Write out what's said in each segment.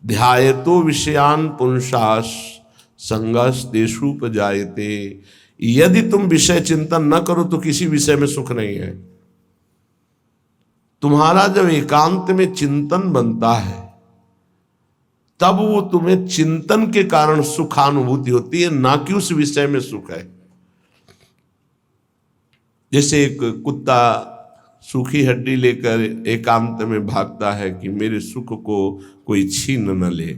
ध्यायतो विषयान पुंसास संगस तेषुपजायते। यदि तुम विषय चिंतन न करो तो किसी विषय में सुख नहीं है। तुम्हारा जब एकांत में चिंतन बनता है तब वो तुम्हें चिंतन के कारण सुखानुभूति होती है, ना कि उस विषय में सुख है। जैसे एक कुत्ता सूखी हड्डी लेकर एकांत में भागता है कि मेरे सुख को कोई छीन न ले,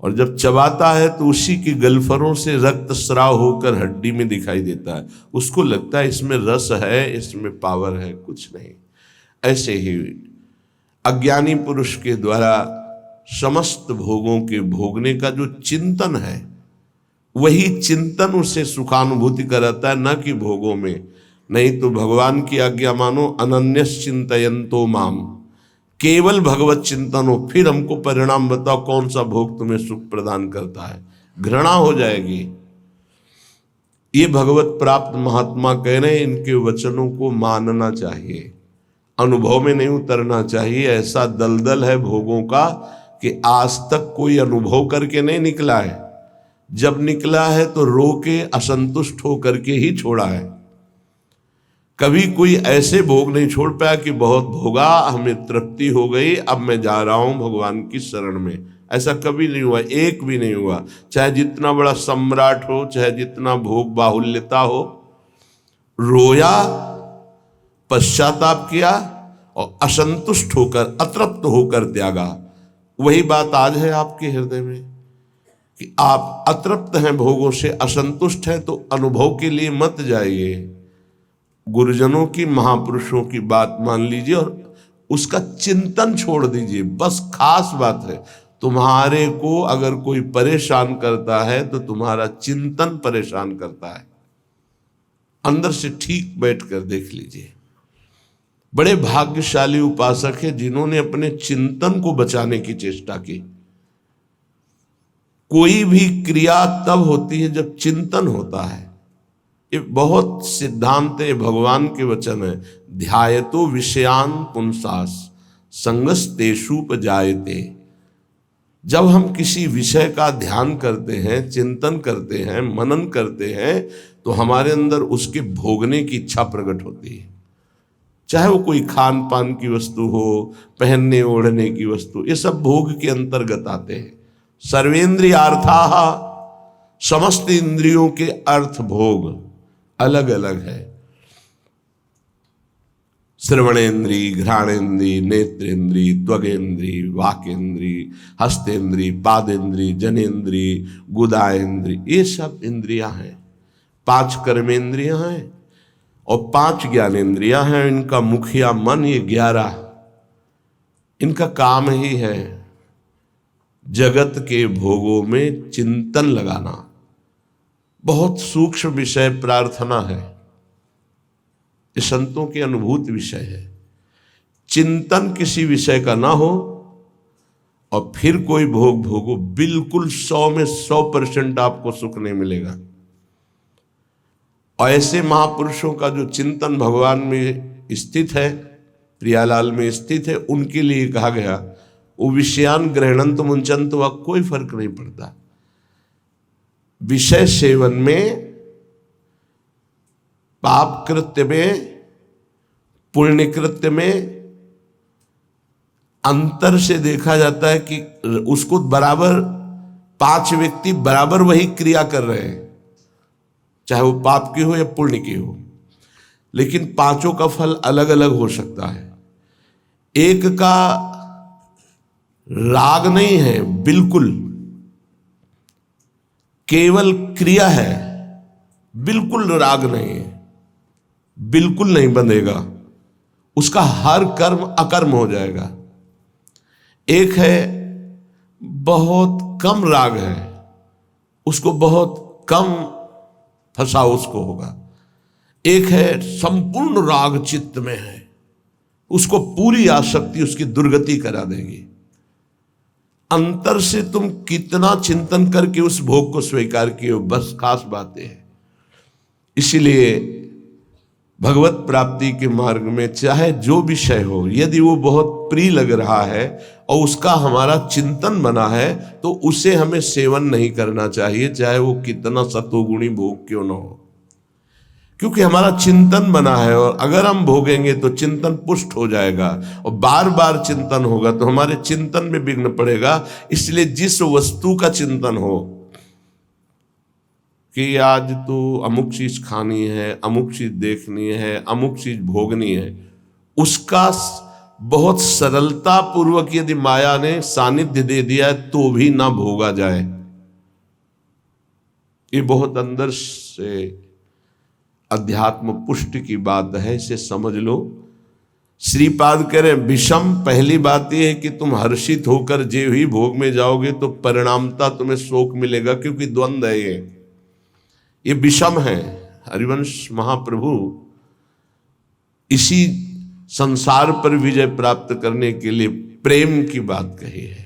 और जब चबाता है तो उसी की गलफरों से रक्त स्राव होकर हड्डी में दिखाई देता है। उसको लगता है इसमें रस है, इसमें पावर है, कुछ नहीं। ऐसे ही अज्ञानी पुरुष के द्वारा समस्त भोगों के भोगने का जो चिंतन है, वही चिंतन उसे सुखानुभूति कराता है, न कि भोगों में। नहीं तो भगवान की आज्ञा मानो, अनन्यस चिंतयन्तो माम, केवल भगवत चिंतन हो, फिर हमको परिणाम बताओ कौन सा भोग तुम्हें सुख प्रदान करता है। घृणा हो जाएगी। ये भगवत प्राप्त महात्मा कह रहे हैं, इनके वचनों को मानना चाहिए, अनुभव में नहीं उतरना चाहिए। ऐसा दलदल है भोगों का कि आज तक कोई अनुभव करके नहीं निकला है। जब निकला है तो रो के असंतुष्ट होकर के ही छोड़ा है। कभी कोई ऐसे भोग नहीं छोड़ पाया कि बहुत भोगा, हमें तृप्ति हो गई, अब मैं जा रहा हूं भगवान की शरण में। ऐसा कभी नहीं हुआ, एक भी नहीं हुआ। चाहे जितना बड़ा सम्राट हो, चाहे जितना भोग बाहुल्यता हो, रोया, पश्चाताप किया और असंतुष्ट होकर, अतृप्त होकर त्यागा। वही बात आज है आपके हृदय में कि आप अतृप्त हैं, भोगों से असंतुष्ट हैं, तो अनुभव के लिए मत जाइए। गुरुजनों की, महापुरुषों की बात मान लीजिए और उसका चिंतन छोड़ दीजिए। बस खास बात है, तुम्हारे को अगर कोई परेशान करता है तो तुम्हारा चिंतन परेशान करता है। अंदर से ठीक बैठकर देख लीजिए। बड़े भाग्यशाली उपासक है जिन्होंने अपने चिंतन को बचाने की चेष्टा की। कोई भी क्रिया तब होती है जब चिंतन होता है। ये बहुत सिद्धांत है, भगवान के वचन है। ध्यायतो विषयान पुंसास संगस तेषुपजायते। जब हम किसी विषय का ध्यान करते हैं, चिंतन करते हैं, मनन करते हैं, तो हमारे अंदर उसके भोगने की इच्छा प्रकट होती है। चाहे वो कोई खान पान की वस्तु हो, पहनने ओढ़ने की वस्तु, ये सब भोग के अंतर्गत आते हैं। सर्वेंद्रियार्थाः, समस्त इंद्रियों के अर्थ भोग अलग अलग है। श्रवणेन्द्री, घ्राणेन्द्री, नेत्रेन्द्री, त्वगेन्द्री, वाकेन्द्री, हस्तेन्द्री, पादेन्द्री, जनेन्द्री, गुदाएन्द्री, ये सब इंद्रियां हैं। 5 कर्मेंद्रियां हैं और 5 ज्ञानेन्द्रियां हैं। इनका मुखिया मन, ये 11 इनका काम ही है जगत के भोगों में चिंतन लगाना। बहुत सूक्ष्म विषय प्रार्थना है, ये संतों के अनुभूत विषय है। चिंतन किसी विषय का ना हो और फिर कोई भोग भोगो, बिल्कुल 100 में 100% आपको सुख नहीं मिलेगा। और ऐसे महापुरुषों का जो चिंतन भगवान में स्थित है, प्रियालाल में स्थित है, उनके लिए कहा गया वो विषयान ग्रहणंत मुंचंत, वह कोई फर्क नहीं पड़ता। विषय सेवन में, पाप कृत्य में, पुण्य कृत्य में अंतर से देखा जाता है कि उसको बराबर 5 व्यक्ति बराबर वही क्रिया कर रहे हैं, चाहे वो पाप की हो या पुण्य की हो, लेकिन पांचों का फल अलग अलग हो सकता है। एक का राग नहीं है, बिल्कुल केवल क्रिया है, बिल्कुल राग नहीं है, बिल्कुल नहीं बंधेगा, उसका हर कर्म अकर्म हो जाएगा। एक है बहुत कम राग है, उसको बहुत कम फसाओ उसको होगा। एक है संपूर्ण राग चित्त में है, उसको पूरी आसक्ति उसकी दुर्गति करा देगी। अंतर से तुम कितना चिंतन करके उस भोग को स्वीकार किए हो, बस खास बातें हैं। इसीलिए भगवत प्राप्ति के मार्ग में चाहे जो विषय हो, यदि वो बहुत प्रिय लग रहा है और उसका हमारा चिंतन बना है तो उसे हमें सेवन नहीं करना चाहिए, चाहे वो कितना सतोगुणी भोग क्यों न हो, क्योंकि हमारा चिंतन बना है। और अगर हम भोगेंगे तो चिंतन पुष्ट हो जाएगा और बार बार चिंतन होगा तो हमारे चिंतन में विघ्न पड़ेगा। इसलिए जिस वस्तु का चिंतन हो कि आज तो अमुक चीज खानी है, अमुक चीज देखनी है, अमुक चीज भोगनी है, उसका बहुत सरलता पूर्वक यदि माया ने सानिध्य दे दिया है तो भी ना भोगा जाए, ये बहुत अंदर से अध्यात्म पुष्टि की बात है, इसे समझ लो। श्रीपाद कह रहे विषम, पहली बात यह है कि तुम हर्षित होकर जे ही भोग में जाओगे तो परिणामता तुम्हें शोक मिलेगा, क्योंकि द्वंद्व है ये विषम है। हरिवंश महाप्रभु इसी संसार पर विजय प्राप्त करने के लिए प्रेम की बात कही है।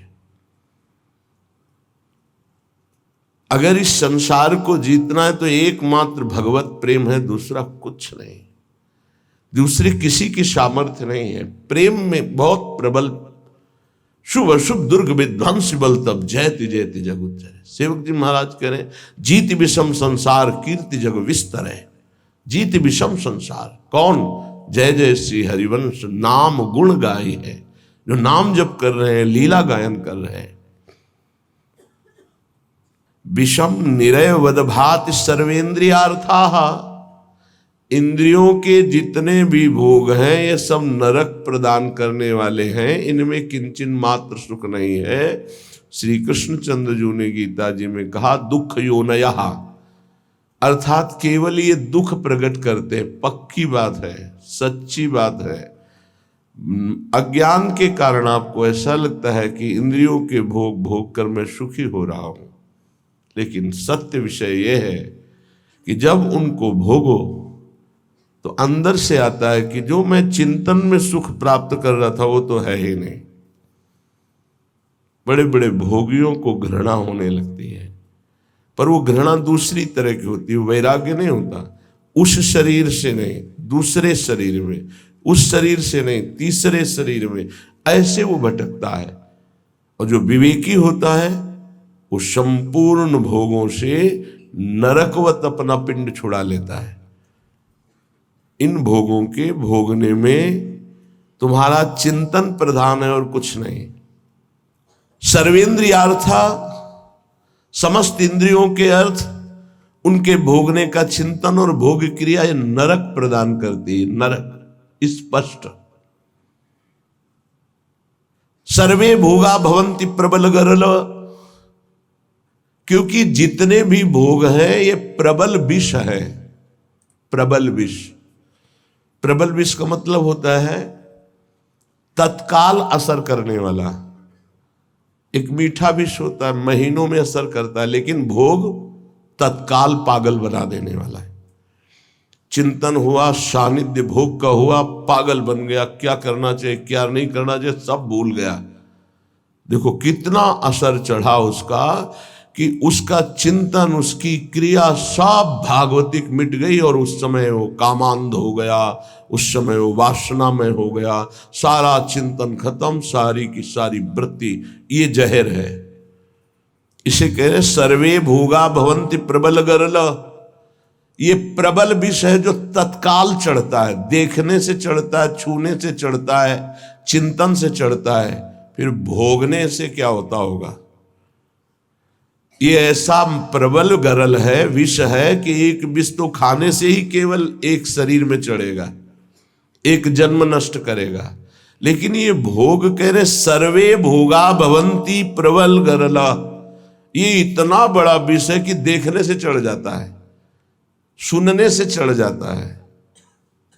अगर इस संसार को जीतना है तो एकमात्र भगवत प्रेम है, दूसरा कुछ नहीं, दूसरी किसी की सामर्थ्य नहीं है। प्रेम में बहुत प्रबल शुभ अशुभ दुर्ग विध्वंस बल तब जयति जयति जग उच्चरे। सेवक जी महाराज कह रहे जीत विषम संसार कीर्ति जग विस्तर है। जीत विषम संसार कौन? जय जय श्री हरिवंश नाम गुण गाई है, जो नाम जप कर रहे हैं, लीला गायन कर रहे हैं। विषम निरय वदभाति सर्वेन्द्रियार्थाः, इंद्रियों के जितने भी भोग हैं ये सब नरक प्रदान करने वाले हैं, इनमें किंचन मात्र सुख नहीं है। श्री कृष्णचंद्र जी ने गीता जी में कहा दुख योनयः, अर्थात केवल ये दुख प्रकट करते हैं। पक्की बात है, सच्ची बात है। अज्ञान के कारण आपको ऐसा लगता है कि इंद्रियों के भोग भोग कर मैं सुखी हो रहा हूं, लेकिन सत्य विषय यह है कि जब उनको भोगो तो अंदर से आता है कि जो मैं चिंतन में सुख प्राप्त कर रहा था वो तो है ही नहीं। बड़े बड़े भोगियों को घृणा होने लगती है, पर वो घृणा दूसरी तरह की होती है, वैराग्य नहीं होता। उस शरीर से नहीं, दूसरे शरीर में, उस शरीर से नहीं, तीसरे शरीर में, ऐसे वो भटकता है। और जो विवेकी होता है वो संपूर्ण भोगों से नरकवत अपना पिंड छुड़ा लेता है। इन भोगों के भोगने में तुम्हारा चिंतन प्रधान है और कुछ नहीं। सर्वेंद्रियार्था, समस्त इंद्रियों के अर्थ, उनके भोगने का चिंतन और भोग क्रिया ये नरक प्रदान करती है, नरक स्पष्ट। सर्वे भोगा भवंति प्रबल गरल, क्योंकि जितने भी भोग हैं ये प्रबल विष है। प्रबल विष, प्रबल विष का मतलब होता है तत्काल असर करने वाला। एक मीठा विष होता है, महीनों में असर करता है, लेकिन भोग तत्काल पागल बना देने वाला है। चिंतन हुआ, सानिध्य भोग का हुआ, पागल बन गया, क्या करना चाहिए क्या नहीं करना चाहिए सब भूल गया। देखो कितना असर चढ़ा उसका, कि उसका चिंतन, उसकी क्रिया सब भागवतिक मिट गई और उस समय वो कामांध हो गया, उस समय वो वासना में हो गया, सारा चिंतन खत्म, सारी की सारी वृत्ति। ये जहर है, इसे कह रहे सर्वे भोगा भवंति प्रबल गरल। ये प्रबल विष है जो तत्काल चढ़ता है, देखने से चढ़ता है, छूने से चढ़ता है, चिंतन से चढ़ता है, फिर भोगने से क्या होता होगा। ये ऐसा प्रबल गरल है, विष है कि एक विष तो खाने से ही केवल एक शरीर में चढ़ेगा, एक जन्म नष्ट करेगा। लेकिन ये भोग कह रहे सर्वे भोगा भवंती प्रबल गरला, ये इतना बड़ा विष है कि देखने से चढ़ जाता है, सुनने से चढ़ जाता है,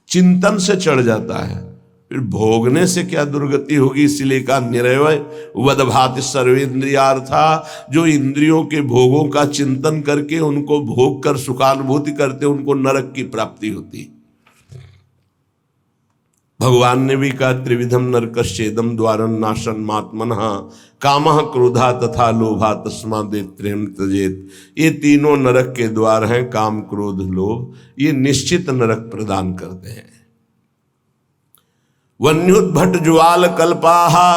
चिंतन से चढ़ जाता है, फिर भोगने से क्या दुर्गति होगी। इसलिए कहा निरवय वदभाति सर्वेन्द्रियार्था, जो इंद्रियों के भोगों का चिंतन करके उनको भोग कर सुखानुभूति करते उनको नरक की प्राप्ति होती। भगवान ने भी कहा त्रिविधम नरकश्चेदम द्वारम नाशन मात्मनः कामः क्रोधा तथा लोभा तस्मादेत्रेम त्यजेत। ये तीनों नरक के द्वार हैं, काम क्रोध लोभ, ये निश्चित नरक प्रदान करते हैं। वन्युद्भट ज्वाल कल्पाहा,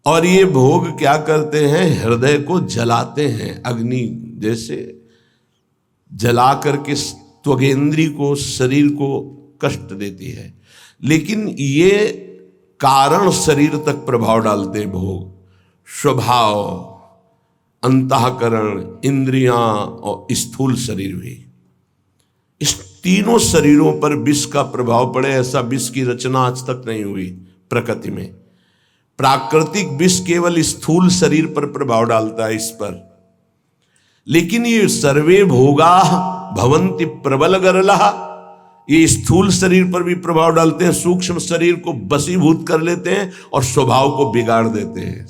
और ये भोग क्या करते हैं, हृदय को जलाते हैं, अग्नि जैसे जला करके त्वगेंद्री को, शरीर को कष्ट देती है। लेकिन ये कारण शरीर तक प्रभाव डालते हैं भोग, स्वभाव, अंतःकरण, इंद्रियां और स्थूल शरीर भी। इस तीनों शरीरों पर विष का प्रभाव पड़े, ऐसा विष की रचना आज तक नहीं हुई प्रकृति में। प्राकृतिक विष केवल स्थूल शरीर पर प्रभाव डालता है, इस पर। लेकिन ये सर्वे भोगा भवन्ति प्रबल गरलः, ये स्थूल शरीर पर भी प्रभाव डालते हैं, सूक्ष्म शरीर को बसीभूत कर लेते हैं और स्वभाव को बिगाड़ देते हैं।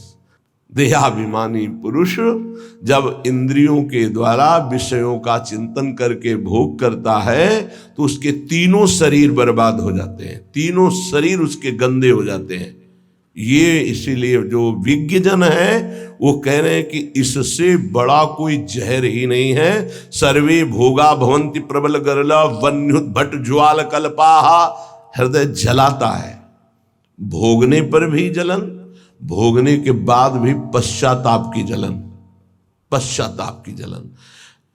देहाभिमानी पुरुष जब इंद्रियों के द्वारा विषयों का चिंतन करके भोग करता है तो उसके तीनों शरीर बर्बाद हो जाते हैं, तीनों शरीर उसके गंदे हो जाते हैं। ये इसीलिए जो विज्ञजन है वो कह रहे हैं कि इससे बड़ा कोई जहर ही नहीं है। सर्वे भोगा भवन्ति प्रबल गरला वन्युद्भट ज्वाल कल्पाहा, हृदय जलाता है, भोगने पर भी जलन, भोगने के बाद भी पश्चाताप की जलन, पश्चाताप की जलन।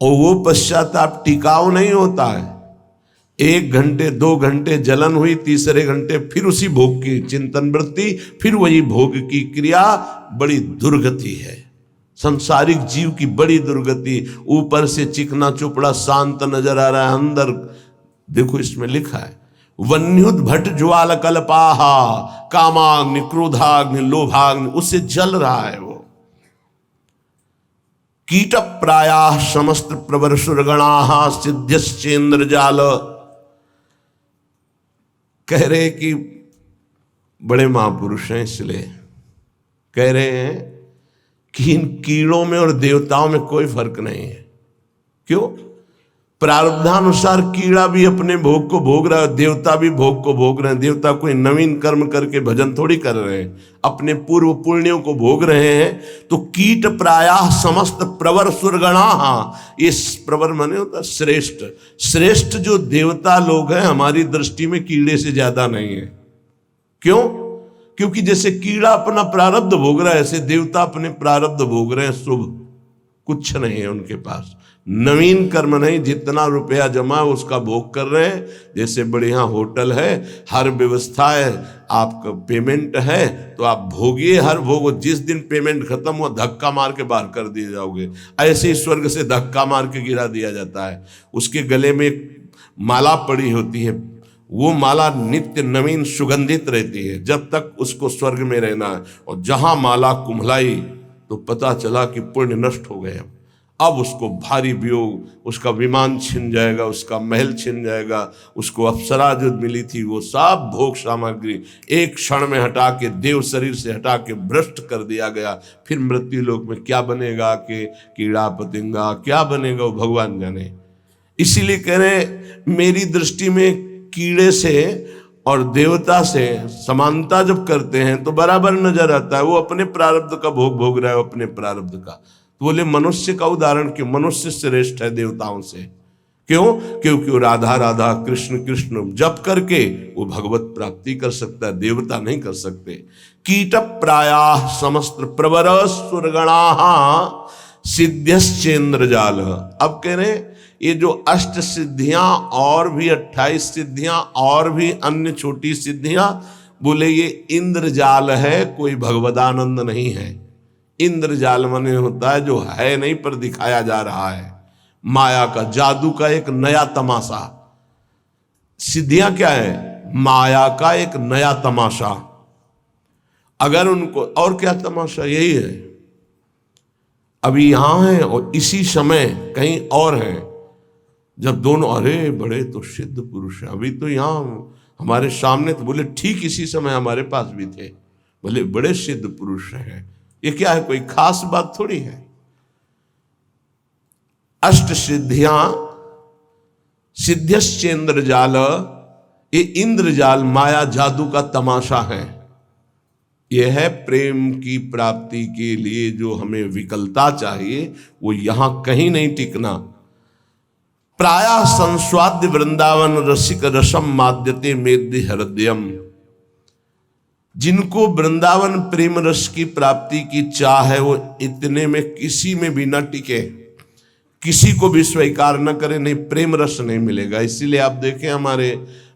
और वो पश्चाताप टिकाऊ नहीं होता है, 1 घंटे 2 घंटे जलन हुई, तीसरे घंटे फिर उसी भोग की चिंतन वृत्ति, फिर वही भोग की क्रिया। बड़ी दुर्गति है संसारिक जीव की, बड़ी दुर्गति। ऊपर से चिकना चुपड़ा शांत नजर आ रहा है, अंदर देखो इसमें लिखा है वन्युद्भट ज्वाल कल्पाहा कामाग्नि क्रोधाग्नि लोभाग्नि, उससे जल रहा है वो। कीट प्रायाः समस्त प्रवर सुरगणाः सिद्ध्यश्चेन्द्र जाल, कह रहे कि बड़े महापुरुष हैं, इसलिए कह रहे हैं कि इन कीड़ों में और देवताओं में कोई फर्क नहीं है। क्यों? प्रारब्धानुसार कीड़ा भी अपने भोग को भोग रहा है, देवता भी भोग को भोग रहे हैं। देवता कोई नवीन कर्म करके भजन थोड़ी कर रहे हैं, अपने पूर्व पुण्यों को भोग रहे हैं। तो कीट प्रायः समस्त प्रवर सुरगणाः, ये प्रवर माने होता श्रेष्ठ, श्रेष्ठ जो देवता लोग हैं हमारी दृष्टि में कीड़े से ज्यादा नहीं है। क्यों? क्योंकि जैसे कीड़ा अपना प्रारब्ध भोग रहा है, ऐसे देवता अपने प्रारब्ध भोग रहे हैं। शुभ कुछ नहीं है उनके पास, नवीन कर्म नहीं, जितना रुपया जमा उसका भोग कर रहे हैं। जैसे बढ़िया होटल है, हर व्यवस्था है, आपका पेमेंट है तो आप भोगिए हर भोग, जिस दिन पेमेंट खत्म हुआ धक्का मार के बाहर कर दिए जाओगे। ऐसे ही स्वर्ग से धक्का मार के गिरा दिया जाता है। उसके गले में एक माला पड़ी होती है, वो माला नित्य नवीन सुगंधित रहती है जब तक उसको स्वर्ग में रहना है। और जहां माला कुम्हलाई तो पता चला कि पुण्य नष्ट हो गए। अब उसको भारी वियोग, उसका विमान छिन जाएगा, उसका महल छिन जाएगा, उसको अप्सरा जो मिली थी वो सब भोग सामग्री एक क्षण में हटा के, देव शरीर से हटा के भ्रष्ट कर दिया गया। फिर मृत्यु लोक में क्या बनेगा कि कीड़ा पतिंगा क्या बनेगा वो भगवान जाने। इसीलिए कह रहे मेरी दृष्टि में कीड़े से और देवता से समानता जब करते हैं तो बराबर नजर आता है। वो अपने प्रारब्ध का भोग भोग रहा है, अपने प्रारब्ध का। तो बोले मनुष्य का उदाहरण क्यों? मनुष्य श्रेष्ठ है देवताओं से। क्यों? क्योंकि वो राधा राधा कृष्ण कृष्ण जप करके वो भगवत प्राप्ति कर सकता है, देवता नहीं कर सकते। कीट प्रायाः समस्त प्रवर सुरगणाः सिद्ध्यश्चेन्द्र जाल। अब कह रहे ये जो अष्ट सिद्धियां और भी 28 सिद्धियां और भी अन्य छोटी सिद्धियां, बोले ये इंद्रजाल है, कोई भगवदानंद नहीं है। इंद्रजाल माने होता है जो है नहीं पर दिखाया जा रहा है, माया का, जादू का एक नया तमाशा। सिद्धियां क्या है? माया का एक नया तमाशा। अगर उनको और क्या तमाशा, यही है अभी यहां है और इसी समय कहीं और है। जब दोनों अरे बड़े तो सिद्ध पुरुष हैं, अभी तो यहां हमारे सामने, तो बोले ठीक इसी समय हमारे पास भी थे, बोले बड़े सिद्ध पुरुष हैं। ये क्या है? कोई खास बात थोड़ी है। अष्ट सिद्धियां सिद्ध्यश्चेन्द्र जाल, ये इंद्रजाल माया जादू का तमाशा है। यह है प्रेम की प्राप्ति के लिए जो हमें विकलता चाहिए, वो यहां कहीं नहीं टिकना। प्रायः संस्वाद्य वृंदावन रसिक रसम माद्यते मेद्य हृदयम। जिनको वृंदावन प्रेम रस की प्राप्ति की चाह है, वो इतने में किसी में भी न टिके, किसी को भी स्वीकार न करे, नहीं प्रेम रस नहीं मिलेगा। इसीलिए आप देखें हमारे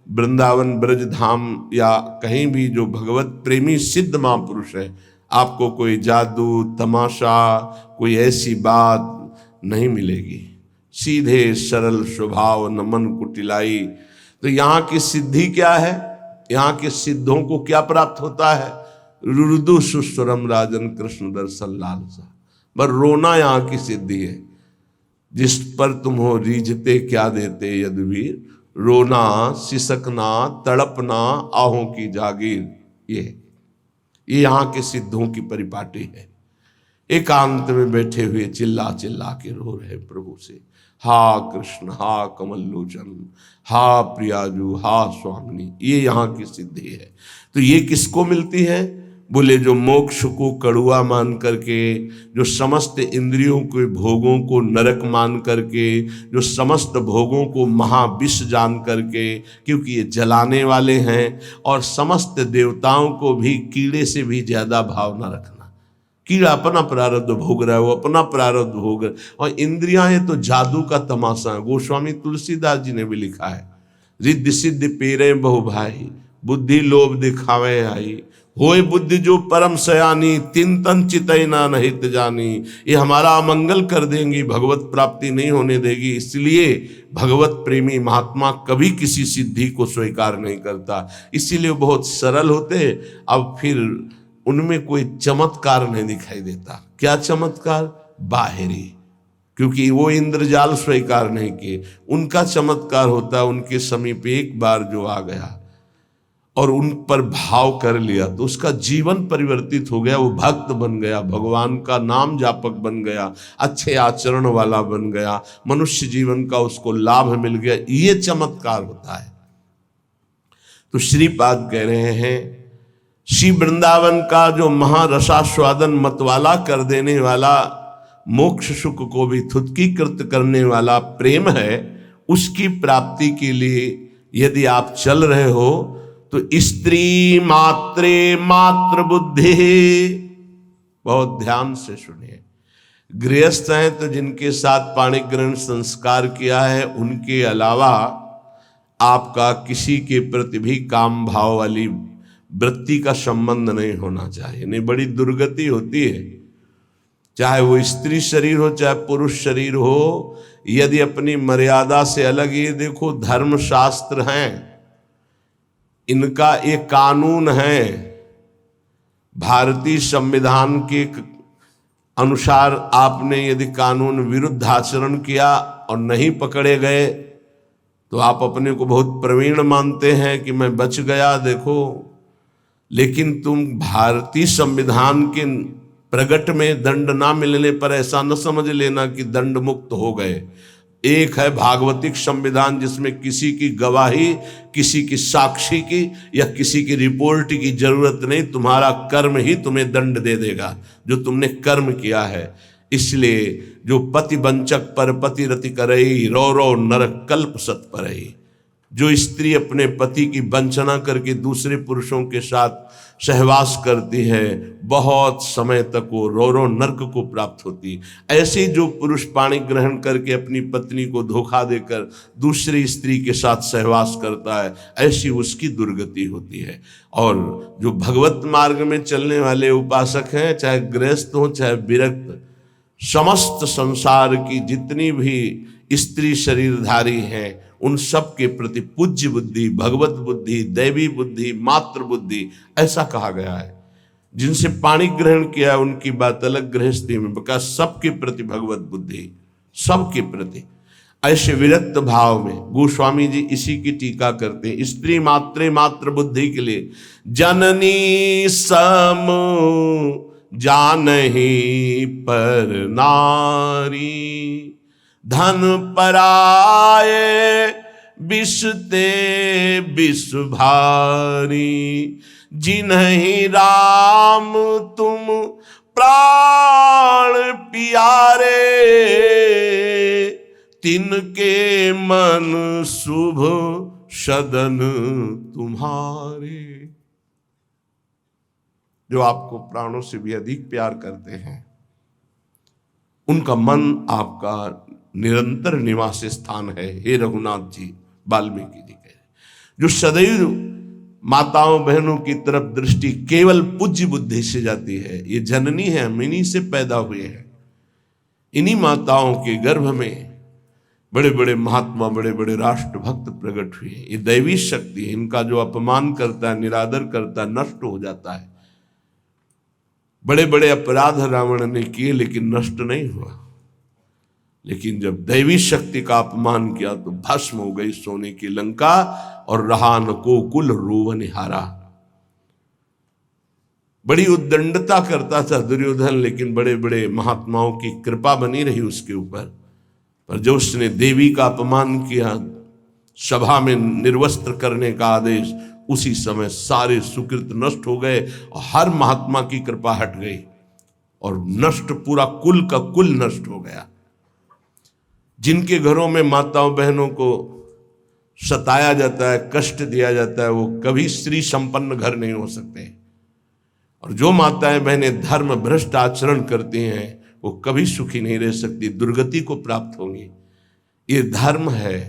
वृंदावन ब्रज धाम या कहीं भी जो भगवत प्रेमी सिद्ध महापुरुष है, आपको कोई जादू तमाशा कोई ऐसी बात नहीं मिलेगी। सीधे सरल स्वभाव, नमन कुटिलाई। तो यहाँ की सिद्धि क्या है? यहाँ के सिद्धों को क्या प्राप्त होता है? रुदु सुस्वरम राजन कृष्ण दर्शन लालसा। पर रोना यहाँ की सिद्धि है। जिस पर तुम हो रीझते क्या देते यदुवीर, रोना सिसकना तड़पना आहों की जागीर। ये यहाँ के सिद्धों की परिपाटी है। एकांत में बैठे हुए चिल्ला चिल्ला के रो रहे प्रभु से, हा कृष्ण, हा कमल लोचन, हा प्रियाजू, हा स्वामिनी। ये यहाँ की सिद्धि है। तो ये किसको मिलती है? बोले जो मोक्ष को कड़ुआ मान करके, जो समस्त इंद्रियों के भोगों को नरक मान करके, जो समस्त भोगों को महाविष जान करके, क्योंकि ये जलाने वाले हैं, और समस्त देवताओं को भी कीड़े से भी ज्यादा भाव न रखना। कीड़ा अपना प्रारब्ध भोग रहा है, वो अपना प्रारब्ध भोग रहा है। और इंद्रियां ये तो जादू का तमाशा है। गोस्वामी तुलसीदास जी ने भी लिखा है, रिद्धि सिद्धि पेरे बहु भाई, बुद्धि लोभ दिखावे आई, होए बुद्धि जो परम सयानी, तिन तन चितैना नहित जानी। ये हमारा अमंगल कर देंगी, भगवत प्राप्ति नहीं होने देगी। इसलिए भगवत प्रेमी महात्मा कभी किसी सिद्धि को स्वीकार नहीं करता। इसीलिए बहुत सरल होते। अब फिर उनमें कोई चमत्कार नहीं दिखाई देता। क्या चमत्कार? बाहरी, क्योंकि वो इंद्रजाल स्वीकार नहीं किए। उनका चमत्कार होता, उनके समीप एक बार जो आ गया और उन पर भाव कर लिया, तो उसका जीवन परिवर्तित हो गया। वो भक्त बन गया, भगवान का नाम जापक बन गया, अच्छे आचरण वाला बन गया, मनुष्य जीवन का उसको लाभ मिल गया। ये चमत्कार होता है। तो श्रीपाद कह रहे हैं, श्री वृंदावन का जो महारसास्वादन मतवाला कर देने वाला, मोक्ष सुख को भी थुत्कीकृत करने वाला प्रेम है, उसकी प्राप्ति के लिए यदि आप चल रहे हो तो स्त्री मात्रे मात्र बुद्धि। बहुत ध्यान से सुनिए। गृहस्थ हैं तो जिनके साथ पाणी ग्रहण संस्कार किया है, उनके अलावा आपका किसी के प्रति भी काम भाव वाली वृत्ति का संबंध नहीं होना चाहिए। नहीं, बड़ी दुर्गति होती है। चाहे वो स्त्री शरीर हो चाहे पुरुष शरीर हो, यदि अपनी मर्यादा से अलग, ये देखो धर्म शास्त्र हैं, इनका एक कानून है। भारतीय संविधान के अनुसार आपने यदि कानून विरुद्ध आचरण किया और नहीं पकड़े गए तो आप अपने को बहुत प्रवीण मानते हैं कि मैं बच गया, देखो। लेकिन तुम भारतीय संविधान के प्रगट में दंड ना मिलने पर ऐसा न समझ लेना कि दंड मुक्त हो गए। एक है भागवतिक संविधान, जिसमें किसी की गवाही, किसी की साक्षी की या किसी की रिपोर्ट की जरूरत नहीं, तुम्हारा कर्म ही तुम्हें दंड दे देगा जो तुमने कर्म किया है। इसलिए जो पति वंचक पर पति रति करई, रो रो नरक कल्प सत परई। जो स्त्री अपने पति की वंचना करके दूसरे पुरुषों के साथ सहवास करती है, बहुत समय तक वो रो रो नरक को प्राप्त होती। ऐसे जो पुरुष पाणी ग्रहण करके अपनी पत्नी को धोखा देकर दूसरी स्त्री के साथ सहवास करता है, ऐसी उसकी दुर्गति होती है। और जो भगवत मार्ग में चलने वाले उपासक हैं, चाहे गृहस्थ हो चाहे विरक्त, समस्त संसार की जितनी भी स्त्री शरीरधारी हैं, उन सब के प्रति पूज्य बुद्धि, भगवत बुद्धि, दैवी बुद्धि, मातृ बुद्धि, ऐसा कहा गया है। जिनसे पाणी ग्रहण किया उनकी बात अलग, गृहस्थी में बका सबके प्रति भगवत बुद्धि, सबके प्रति। ऐसे विरक्त भाव में गोस्वामी जी इसी की टीका करते हैं। स्त्री मात्रे मातृ बुद्धि के लिए जननी सम जानहि पर नारी, धन पराये विष ते विष भारी, जिन्हीं राम तुम प्राण प्यारे, तिनके मन शुभ सदन तुम्हारे। जो आपको प्राणों से भी अधिक प्यार करते हैं, उनका मन आपका निरंतर निवास स्थान है। हे रघुनाथ जी, वाल्मीकि जी कह, जो सदैव माताओं बहनों की तरफ दृष्टि केवल पूज्य बुद्धि से जाती है। ये जननी है, हम इन्हीं से पैदा हुए हैं। इन्हीं माताओं के गर्भ में बड़े बड़े महात्मा, बड़े बड़े राष्ट्र भक्त प्रकट हुए। ये दैवी शक्ति है। इनका जो अपमान करता है, निरादर करता है, नष्ट हो जाता है। बड़े बड़े अपराध रावण ने किए लेकिन नष्ट नहीं हुआ। लेकिन जब दैवी शक्ति का अपमान किया तो भस्म हो गई सोने की लंका, और रहा न को कुल रोवन हारा। बड़ी उद्दंडता करता था दुर्योधन, लेकिन बड़े बड़े महात्माओं की कृपा बनी रही उसके ऊपर। पर जो उसने देवी का अपमान किया, सभा में निर्वस्त्र करने का आदेश, उसी समय सारे सुकृत नष्ट हो गए और हर महात्मा की कृपा हट गई और नष्ट, पूरा कुल का कुल नष्ट हो गया। जिनके घरों में माताओं बहनों को सताया जाता है, कष्ट दिया जाता है, वो कभी स्त्री संपन्न घर नहीं हो सकते। और जो माताएं बहनें धर्म भ्रष्ट आचरण करती हैं, वो कभी सुखी नहीं रह सकती, दुर्गति को प्राप्त होंगी। ये धर्म है,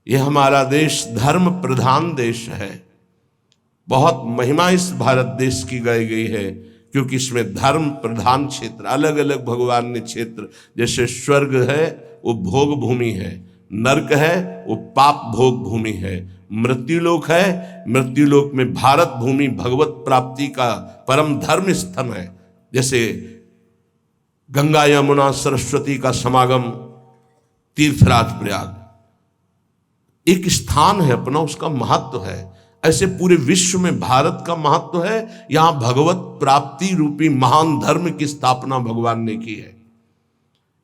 ये हमारा देश धर्म प्रधान देश है। बहुत महिमा इस भारत देश की गाई गई है, क्योंकि इसमें धर्म प्रधान क्षेत्र, अलग अलग भगवान ने क्षेत्र, जैसे स्वर्ग है वो भोग भूमि है, नरक है वो पाप भोग भूमि है, मृत्युलोक है, मृत्युलोक में भारत भूमि भगवत प्राप्ति का परम धर्म स्थल है। जैसे गंगा यमुना सरस्वती का समागम तीर्थराज प्रयाग एक स्थान है अपना, उसका महत्व है। ऐसे पूरे विश्व में भारत का महत्व है। यहां भगवत प्राप्ति रूपी महान धर्म की स्थापना भगवान ने की है।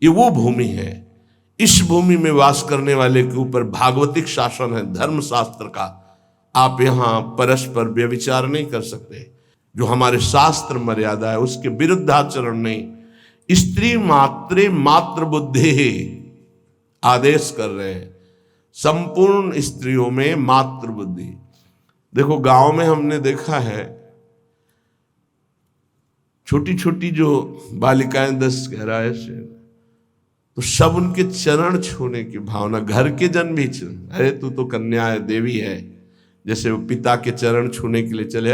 ये वो भूमि है। इस भूमि में वास करने वाले के ऊपर भागवतिक शासन है, धर्म शास्त्र का। आप यहां परस्पर व्यभिचार नहीं कर सकते। जो हमारे शास्त्र मर्यादा है उसके विरुद्ध आचरण नहीं। स्त्री मात्रे मात्र बुद्धि आदेश कर रहे हैं, संपूर्ण स्त्रियों में मात्र बुद्धि। देखो गांव में हमने देखा है, छोटी छोटी जो बालिकाएं 10-11 से, तो सब उनके चरण छूने की भावना, घर के जन भी, अरे तू तो कन्या है, देवी है, जैसे वो पिता के चरण छूने के लिए चले,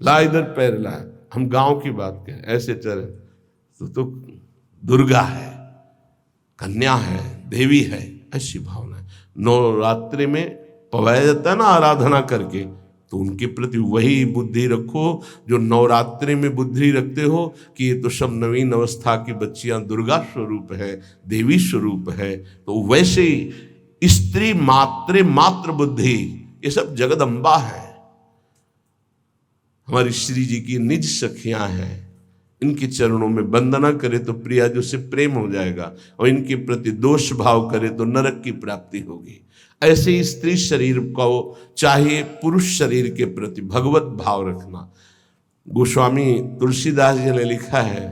ला इधर पैर ला, हम गांव की बात करें, ऐसे चरण, तो दुर्गा है, कन्या है, देवी है, ऐसी भावना है। नवरात्रि में पवाया जाता है ना आराधना करके, तो उनके प्रति वही बुद्धि रखो जो नवरात्रि में बुद्धि रखते हो कि ये तो सब नवीन अवस्था की बच्चियां दुर्गा स्वरूप है, देवी स्वरूप है। तो वैसे ही स्त्री मात्रे मात्र बुद्धि, ये सब जगदम्बा है, हमारी श्री जी की निज सखियां हैं। इनके चरणों में वंदना करे तो प्रिया जो से प्रेम हो जाएगा, और इनके प्रति दोष भाव करे तो नरक की प्राप्ति होगी। ऐसे ही स्त्री शरीर को चाहे पुरुष शरीर के प्रति भगवत भाव रखना। गोस्वामी तुलसीदास जी ने लिखा है,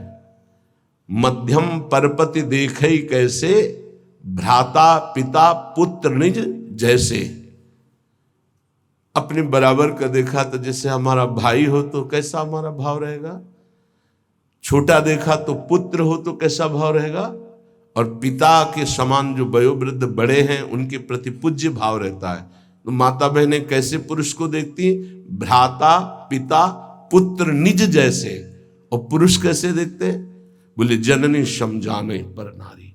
मध्यम परपति देखई कैसे, भ्राता पिता पुत्र निज जैसे। अपने बराबर का देखा तो जैसे हमारा भाई हो तो कैसा हमारा भाव रहेगा, छोटा देखा तो पुत्र हो तो कैसा भाव रहेगा, और पिता के समान जो वयोवृद्ध बड़े हैं उनके प्रति पूज्य भाव रहता है। तो माता बहनें कैसे पुरुष को देखती, भ्राता पिता पुत्र निज जैसे। और पुरुष कैसे देखते, बोले जननी समझाने पर नारी।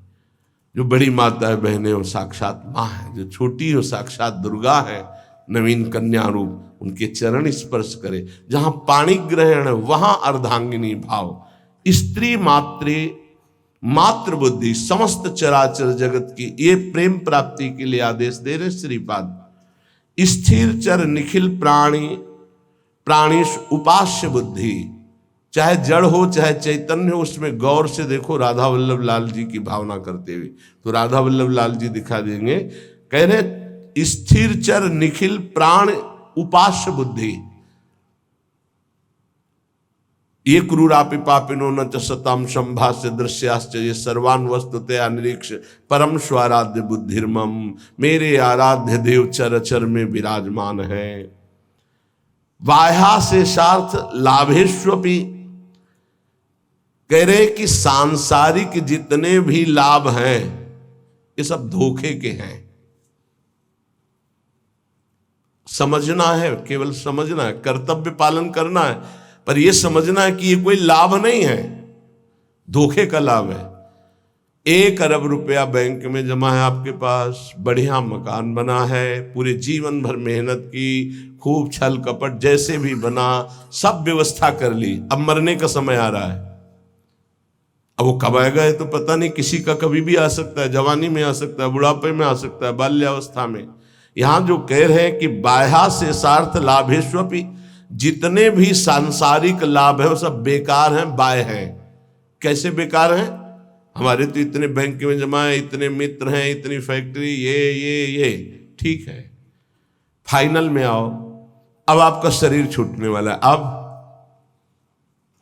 जो बड़ी माता है बहनें वो साक्षात माँ है, जो छोटी हो साक्षात दुर्गा है, नवीन कन्या रूप, उनके चरण स्पर्श करे। जहां पाणी ग्रहण है वहां अर्धांगिनी भाव। स्त्री मात्रे मात्र बुद्धि, समस्त चराचर जगत की ये प्रेम प्राप्ति के लिए आदेश दे रहे श्रीपाद। स्थिर चर निखिल प्राणी प्राणीश उपास्य बुद्धि, चाहे जड़ हो चाहे चैतन्य हो, उसमें गौर से देखो राधा वल्लभ लाल जी की भावना करते हुए। तो राधा वल्लभ लाल जी दिखा देंगे, कह रहे स्थिर चर निखिल प्राण उपास्य बुद्धि, ये क्रूरापि पापिनो न च सताम संभाष्य दृश्याश्च ये सर्वान वस्तुतया निरीक्ष परम स्वाराध्य बुद्धिर्मम, मेरे आराध्य देव चर चर में विराजमान है। बाह्या से सार्थ लाभेश्वपि, कह रहे कि सांसारिक जितने भी लाभ हैं ये सब धोखे के हैं। समझना है, केवल समझना है, कर्तव्य पालन करना है, पर यह समझना है कि ये कोई लाभ नहीं है, धोखे का लाभ है। 1 अरब रुपया बैंक में जमा है आपके पास, बढ़िया मकान बना है, पूरे जीवन भर मेहनत की, खूब छल कपट जैसे भी बना, सब व्यवस्था कर ली, अब मरने का समय आ रहा है। अब वो कब आएगा ये तो पता नहीं, किसी का कभी भी आ सकता है, जवानी में आ सकता है, बुढ़ापे में आ सकता है, बाल्यावस्था में। यहां जो कह रहे हैं कि बाह्या से सार्थ लाभेश्वपि, जितने भी सांसारिक लाभ है वो सब बेकार हैं, बाह्य हैं। कैसे बेकार हैं? हमारे तो इतने बैंक में जमा है, इतने मित्र हैं, इतनी फैक्ट्री, ये ठीक है। फाइनल में आओ, अब आपका शरीर छूटने वाला है,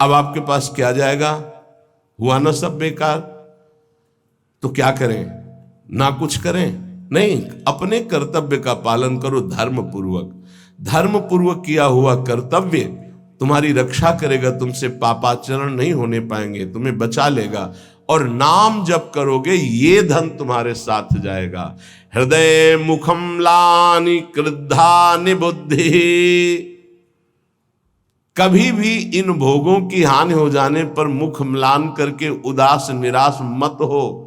अब आपके पास क्या जाएगा? हुआ ना सब बेकार। तो क्या करें? ना कुछ करें? नहीं, अपने कर्तव्य का पालन करो धर्म पूर्वक। धर्म पूर्वक किया हुआ कर्तव्य तुम्हारी रक्षा करेगा, तुमसे पापाचरण नहीं होने पाएंगे, तुम्हें बचा लेगा। और नाम जप करोगे ये धन तुम्हारे साथ जाएगा। हृदय मुखम लानि क्रुद्धानि बुद्धि, कभी भी इन भोगों की हानि हो जाने पर मुख म्लान करके उदास निराश मत हो,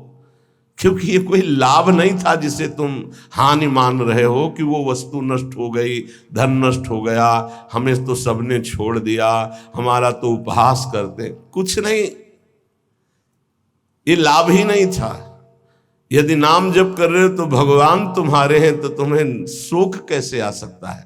क्योंकि ये कोई लाभ नहीं था जिसे तुम हानि मान रहे हो कि वो वस्तु नष्ट हो गई, धन नष्ट हो गया, हमें तो सबने छोड़ दिया, हमारा तो उपहास करते। कुछ नहीं, ये लाभ ही नहीं था। यदि नाम जप कर रहे हो तो भगवान तुम्हारे हैं, तो तुम्हें शोक कैसे आ सकता है?